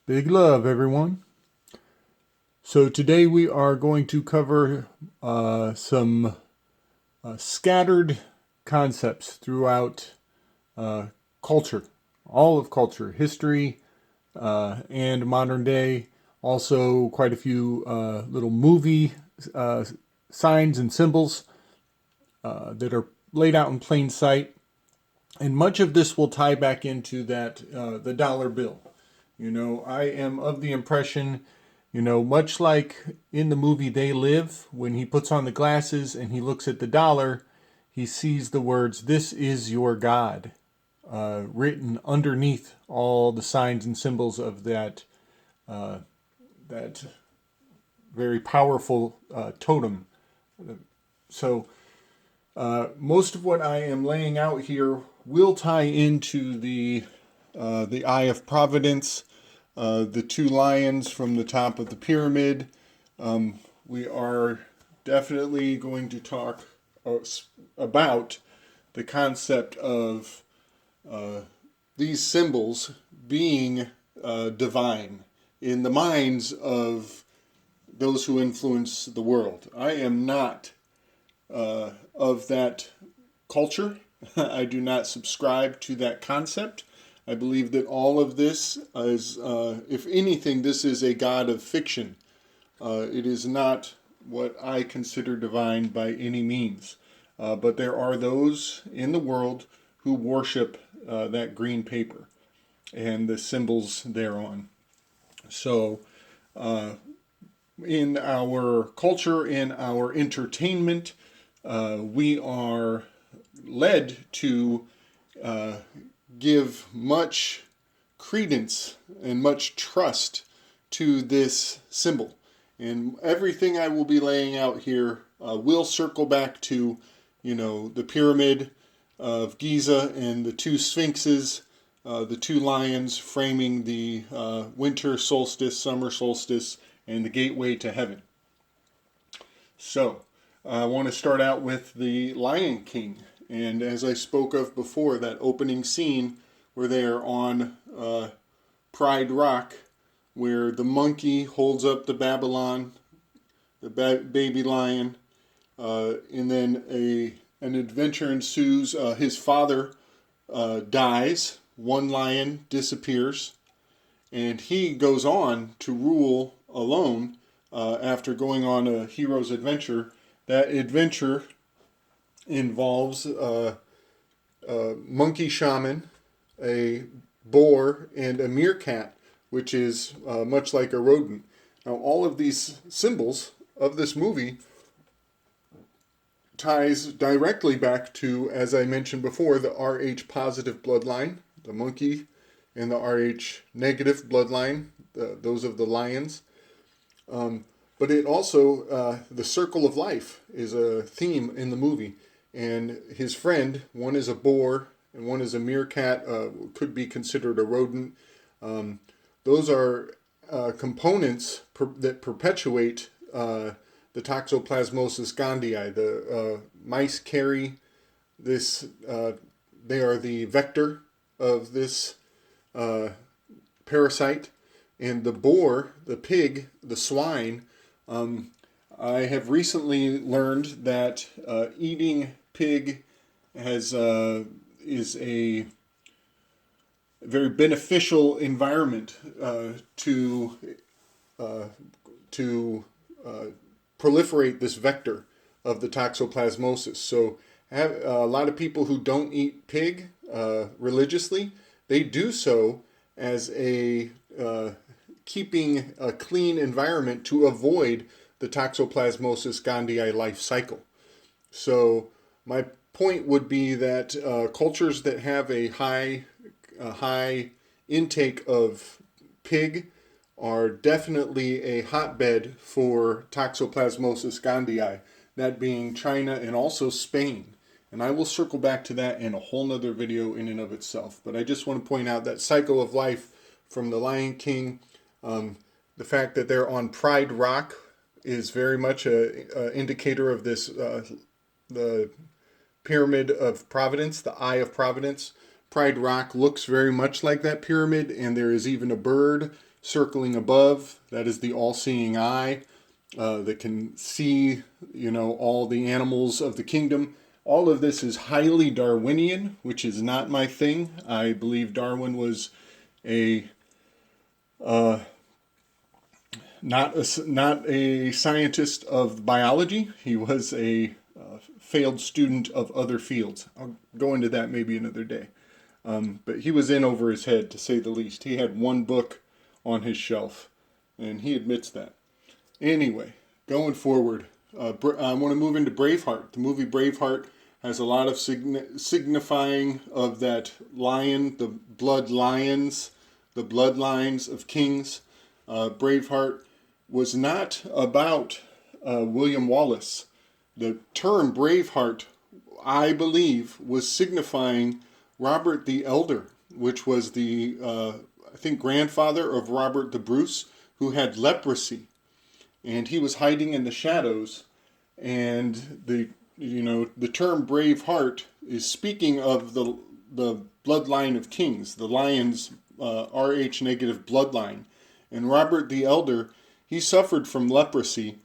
Big love, everyone. So today we are going to cover some scattered concepts throughout uh, culture, all of culture, history, and modern day. Also, quite a few little movie uh, signs and symbols that are laid out in plain sight. And much of this will tie back into the dollar bill. I am of the impression, much like in the movie They Live, when he puts on the glasses and he looks at the dollar, he sees the words, "This is your God," written underneath all the signs and symbols of that very powerful totem. So most of what I am laying out here will tie into the Eye of Providence, the two lions from the top of the pyramid. We are definitely going to talk about the concept of these symbols being divine in the minds of those who influence the world. I am not of that culture. I do not subscribe to that concept. I believe that all of this is, if anything, this is a god of fiction. It is not what I consider divine by any means. But there are those in the world who worship that green paper and the symbols thereon. So, in our culture, in our entertainment, we are led to give much credence and much trust to this symbol. And everything I will be laying out here will circle back to, the pyramid of Giza and the two sphinxes, the two lions framing the winter solstice, summer solstice, and the gateway to heaven. So, I want to start out with the Lion King. And as I spoke of before, that opening scene where they are on Pride Rock, where the monkey holds up the Babylon, the baby lion, and then an adventure ensues. His father dies, one lion disappears, and he goes on to rule alone after going on a hero's adventure. That adventure involves a monkey shaman, a boar, and a meerkat, which is much like a rodent. Now, all of these symbols of this movie ties directly back to, as I mentioned before, the Rh positive bloodline, the monkey, and the Rh negative bloodline, those of the lions. But it also, the circle of life is a theme in the movie. And his friend, one is a boar and one is a meerkat, could be considered a rodent. Those are components that perpetuate the toxoplasmosis gondii. The mice carry this, they are the vector of this parasite. And the boar, the pig, the swine, I have recently learned that eating pig is a very beneficial environment to proliferate this vector of the toxoplasmosis. So, a lot of people who don't eat pig religiously, they do so as a keeping a clean environment to avoid the toxoplasmosis gondii life cycle. So my point would be that cultures that have a high intake of pig are definitely a hotbed for toxoplasmosis gondii, that being China and also Spain. And I will circle back to that in a whole nother video in and of itself. But I just want to point out that cycle of life from the Lion King. The fact that they're on Pride Rock is very much a indicator of this, the pyramid of Providence, the Eye of Providence. Pride Rock looks very much like that pyramid, and there is even a bird circling above. That is the all-seeing eye that can see, all the animals of the kingdom. All of this is highly Darwinian, which is not my thing. I believe Darwin was a not a scientist of biology. He was a failed student of other fields. I'll go into that maybe another day. But he was in over his head, to say the least. He had one book on his shelf, and he admits that. Anyway, going forward, I want to move into Braveheart. The movie Braveheart has a lot of signifying of that lion, the blood lions, the bloodlines of kings. Braveheart was not about William Wallace. The term Braveheart, I believe, was signifying Robert the Elder, which was the, I think, grandfather of Robert the Bruce, who had leprosy. And he was hiding in the shadows. And the term Braveheart is speaking of the bloodline of kings, the lion's Rh negative bloodline. And Robert the Elder, he suffered from leprosy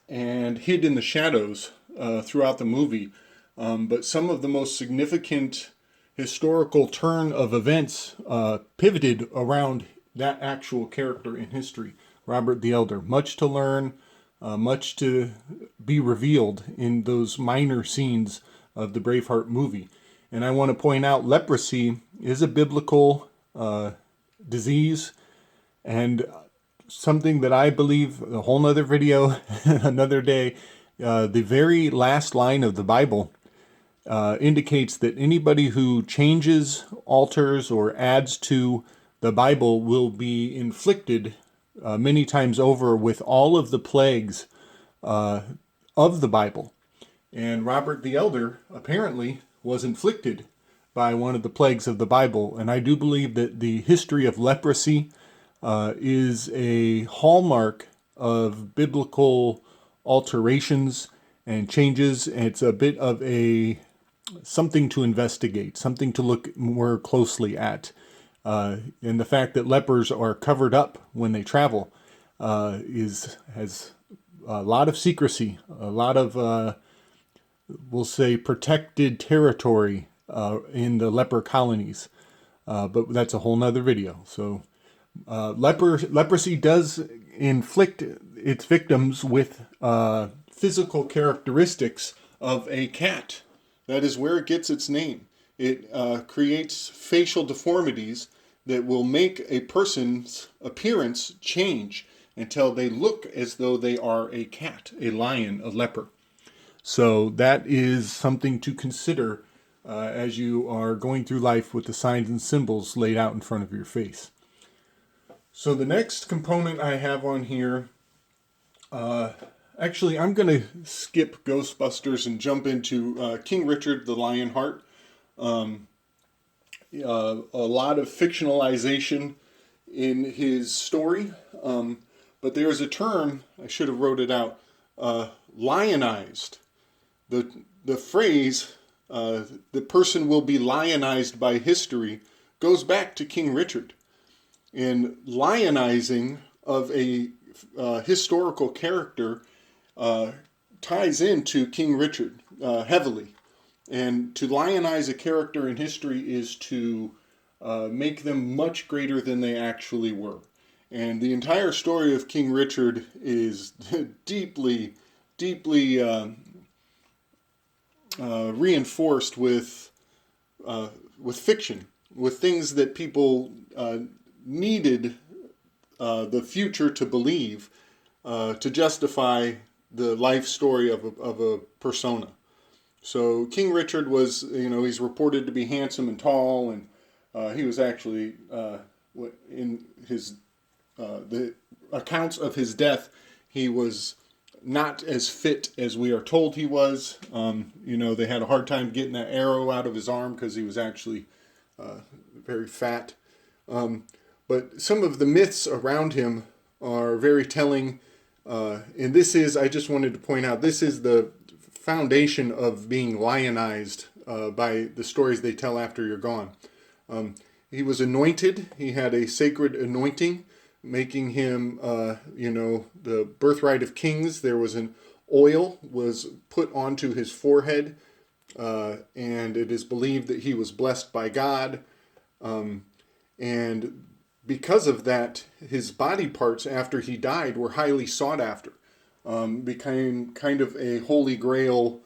and hid in the shadows throughout the movie. But some of the most significant historical turn of events pivoted around that actual character in history, Robert the Elder. Much to learn, much to be revealed in those minor scenes of the Braveheart movie. And I want to point out, leprosy is a biblical disease, and something that I believe, a whole nother video, another day, the very last line of the Bible indicates that anybody who changes, alters, or adds to the Bible will be inflicted many times over with all of the plagues of the Bible. And Robert the Elder apparently was inflicted by one of the plagues of the Bible. And I do believe that the history of leprosy is a hallmark of biblical alterations and changes. It's a bit of something to investigate, something to look more closely at. And the fact that lepers are covered up when they travel has a lot of secrecy, a lot of, we'll say, protected territory in the leper colonies. But that's a whole nother video. So leprosy does inflict its victims with physical characteristics of a cat. That is where it gets its name. It creates facial deformities that will make a person's appearance change until they look as though they are a cat, a lion, a leper. So that is something to consider as you are going through life with the signs and symbols laid out in front of your face. So the next component I have on here, actually I'm going to skip Ghostbusters and jump into King Richard the Lionheart. A lot of fictionalization in his story, but there's a term, I should have wrote it out, lionized. The phrase, the person will be lionized by history, goes back to King Richard. And lionizing of a historical character ties into King Richard heavily. And to lionize a character in history is to make them much greater than they actually were. And the entire story of King Richard is deeply, deeply reinforced with fiction, with things that people needed the future to believe to justify the life story of a persona. So King Richard was, he's reported to be handsome and tall, and he was actually, in his the accounts of his death, he was not as fit as we are told he was. They had a hard time getting that arrow out of his arm because he was actually very fat. But some of the myths around him are very telling. And this is, I just wanted to point out, this is the foundation of being lionized by the stories they tell after you're gone. he was anointed. He had a sacred anointing, making him, the birthright of kings. There was an oil was put onto his forehead, and it is believed that he was blessed by God. And because of that, his body parts after he died were highly sought after. Became kind of a holy grail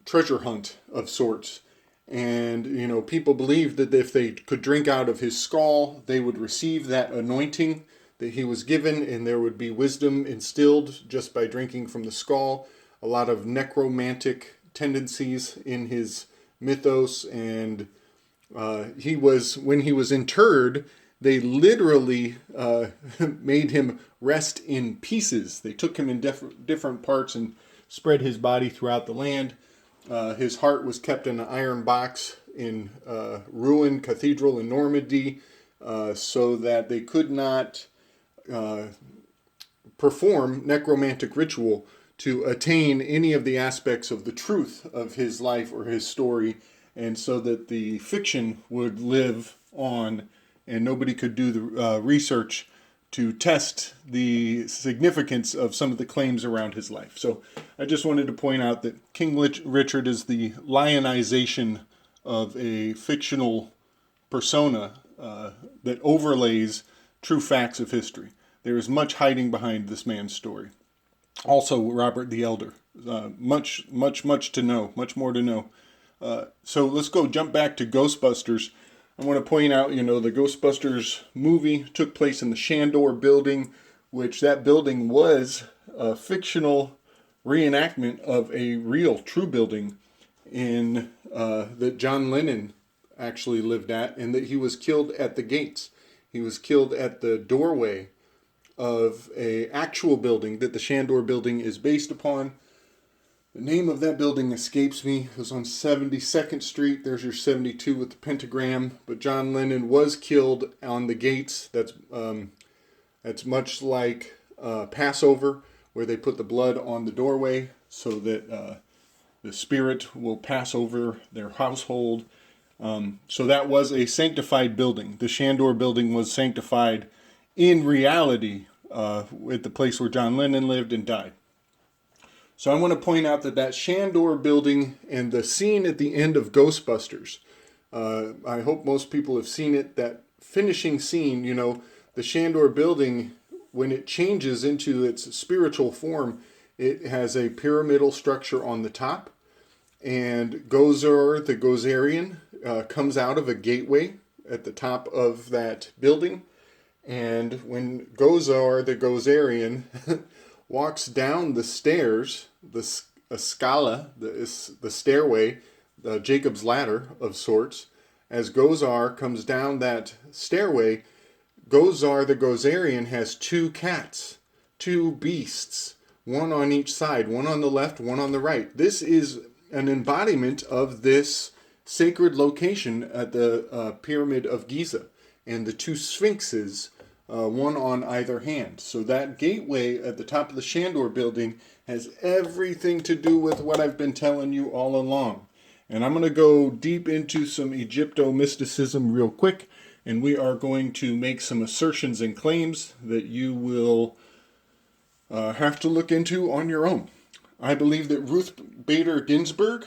treasure hunt of sorts. And, people believed that if they could drink out of his skull, they would receive that anointing that he was given, and there would be wisdom instilled just by drinking from the skull. A lot of necromantic tendencies in his mythos, and when he was interred, they literally made him rest in pieces. They took him in different parts and spread his body throughout the land. His heart was kept in an iron box in ruined cathedral in Normandy, so that they could not perform necromantic ritual to attain any of the aspects of the truth of his life or his story, and so that the fiction would live on and nobody could do the research to test the significance of some of the claims around his life. So I just wanted to point out that King Richard is the lionization of a fictional persona that overlays true facts of history. There is much hiding behind this man's story. Also, Robert the Elder. Much to know, much more to know. So let's jump back to Ghostbusters. I want to point out, the Ghostbusters movie took place in the Shandor building, which that building was a fictional reenactment of a real, true building that John Lennon actually lived at, and that he was killed at the gates. He was killed at the doorway of a actual building that the Shandor building is based upon. The name of that building escapes me. It was on 72nd Street. There's your 72 with the pentagram. But John Lennon was killed on the gates. That's much like Passover, where they put the blood on the doorway so that the spirit will pass over their household. So that was a sanctified building. The Shandor building was sanctified in reality at the place where John Lennon lived and died. So I want to point out that Shandor building and the scene at the end of Ghostbusters, I hope most people have seen it, that finishing scene, the Shandor building, when it changes into its spiritual form, it has a pyramidal structure on the top, and Gozer, the Gozerian, comes out of a gateway at the top of that building, and when Gozer, the Gozerian, walks down the stairs, the scala, the stairway, the Jacob's ladder of sorts. As Gozer comes down that stairway, Gozer the Gozerian has two cats, two beasts, one on each side, one on the left, one on the right. This is an embodiment of this sacred location at the Pyramid of Giza, and the two sphinxes, one on either hand. So that gateway at the top of the Shandor building has everything to do with what I've been telling you all along. And I'm going to go deep into some Egypto-mysticism real quick, and we are going to make some assertions and claims that you will have to look into on your own. I believe that Ruth Bader Ginsburg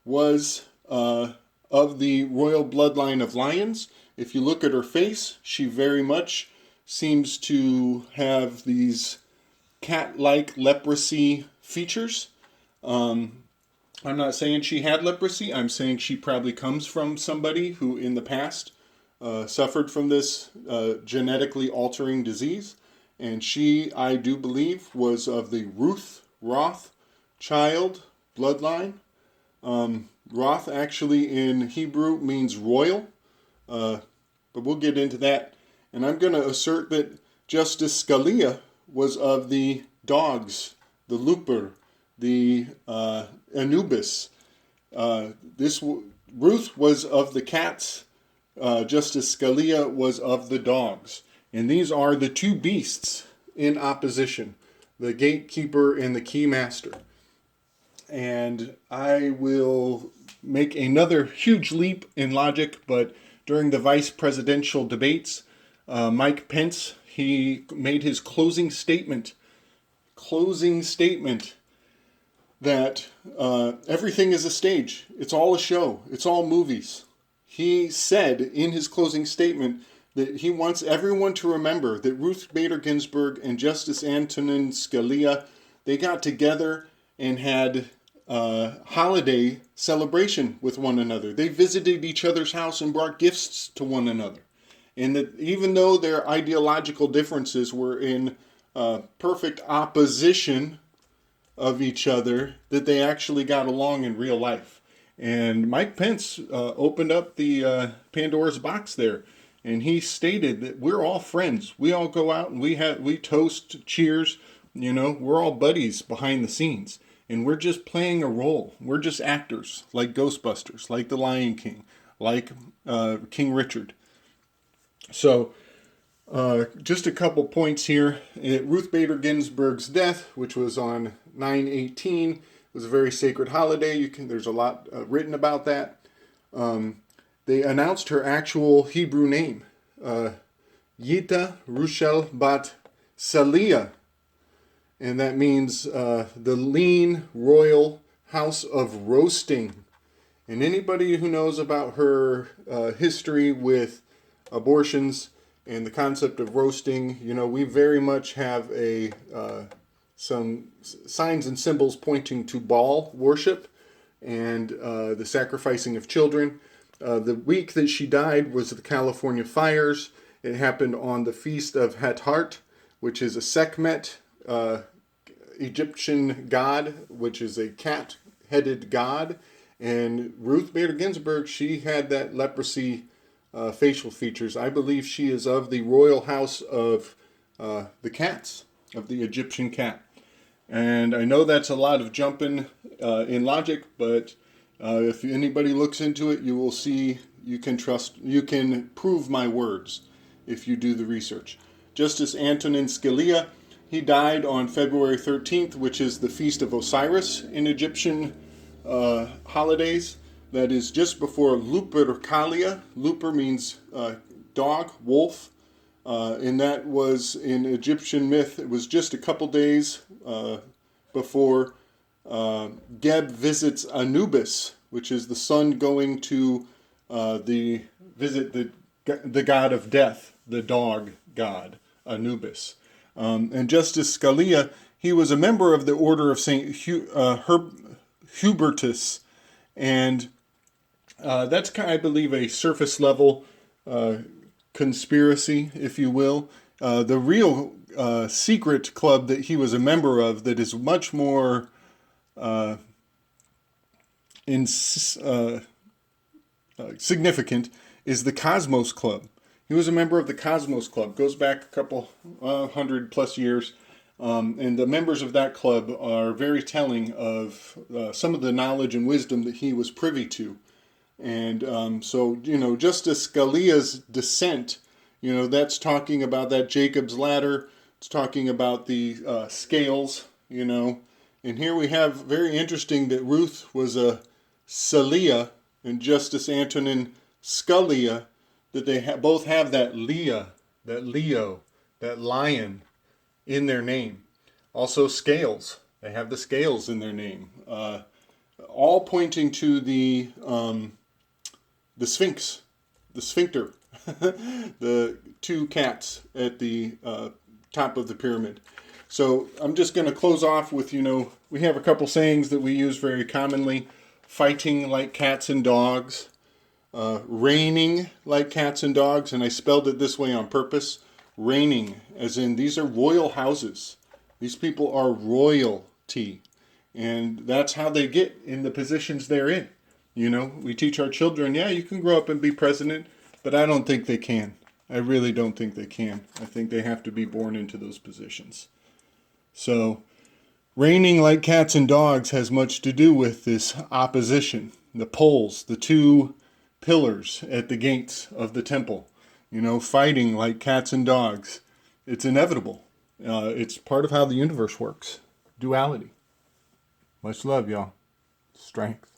was of the royal bloodline of lions. If you look at her face, she very much seems to have these cat-like leprosy features. I'm not saying she had leprosy. I'm saying she probably comes from somebody who in the past suffered from this genetically altering disease. And she, I do believe, was of the Roth child bloodline. Roth actually in Hebrew means royal. But we'll get into that. And I'm going to assert that Justice Scalia was of the dogs, the Luper, the Anubis. Ruth was of the cats. Justice Scalia was of the dogs. And these are the two beasts in opposition, the gatekeeper and the keymaster. And I will make another huge leap in logic, but during the vice presidential debates, Mike Pence, he made his closing statement that everything is a stage. It's all a show. It's all movies. He said in his closing statement that he wants everyone to remember that Ruth Bader Ginsburg and Justice Antonin Scalia, they got together and had a holiday celebration with one another. They visited each other's house and brought gifts to one another. And that even though their ideological differences were in perfect opposition of each other, that they actually got along in real life. And Mike Pence opened up the Pandora's box there, and he stated that we're all friends. We all go out and we toast, cheers. We're all buddies behind the scenes, and we're just playing a role. We're just actors, like Ghostbusters, like The Lion King, like King Richard. So, just a couple points here. Ruth Bader Ginsburg's death, which was on 9/18, was a very sacred holiday. There's a lot written about that. They announced her actual Hebrew name, Yita Rushel Bat Saliah, and that means the lean royal house of roasting. And anybody who knows about her history with abortions and the concept of roasting, we very much have some signs and symbols pointing to Baal worship and the sacrificing of children. The week that she died was the California fires. It happened on the Feast of Hathart, which is a Sekhmet Egyptian god, which is a cat-headed god. And Ruth Bader Ginsburg, she had that leprosy facial features. I believe she is of the royal house of the cats, of the Egyptian cat. And I know that's a lot of jumping in logic, but if anybody looks into it, you will see you can prove my words if you do the research. Justice Antonin Scalia, he died on February 13th, which is the Feast of Osiris in Egyptian holidays. That is just before Lupercalia. Luper means dog, wolf. And that was in Egyptian myth. It was just a couple days before Geb visits Anubis, which is the sun going to visit the god of death, the dog god, Anubis. And Justice Scalia, he was a member of the Order of St. Hubertus, and that's, I believe, a surface level conspiracy, if you will. The real secret club that he was a member of that is much more significant is the Cosmos Club. He was a member of the Cosmos Club. Goes back a couple 100 plus years. And the members of that club are very telling of some of the knowledge and wisdom that he was privy to. And so, Justice Scalia's descent, that's talking about that Jacob's ladder. It's talking about the scales, And here we have very interesting that Ruth was a Scalia and Justice Antonin Scalia, that they both have that Leah, that Leo, that lion in their name. Also scales. They have the scales in their name. All pointing to the Sphinx, the sphincter, the two cats at the top of the pyramid. So I'm just going to close off with, we have a couple sayings that we use very commonly. Fighting like cats and dogs. Reigning like cats and dogs. And I spelled it this way on purpose. Reigning, as in these are royal houses. These people are royalty. And that's how they get in the positions they're in. We teach our children, you can grow up and be president, but I don't think they can. I really don't think they can. I think they have to be born into those positions. So, reigning like cats and dogs has much to do with this opposition. The poles, the two pillars at the gates of the temple. Fighting like cats and dogs. It's inevitable. It's part of how the universe works. Duality. Much love, y'all. Strength.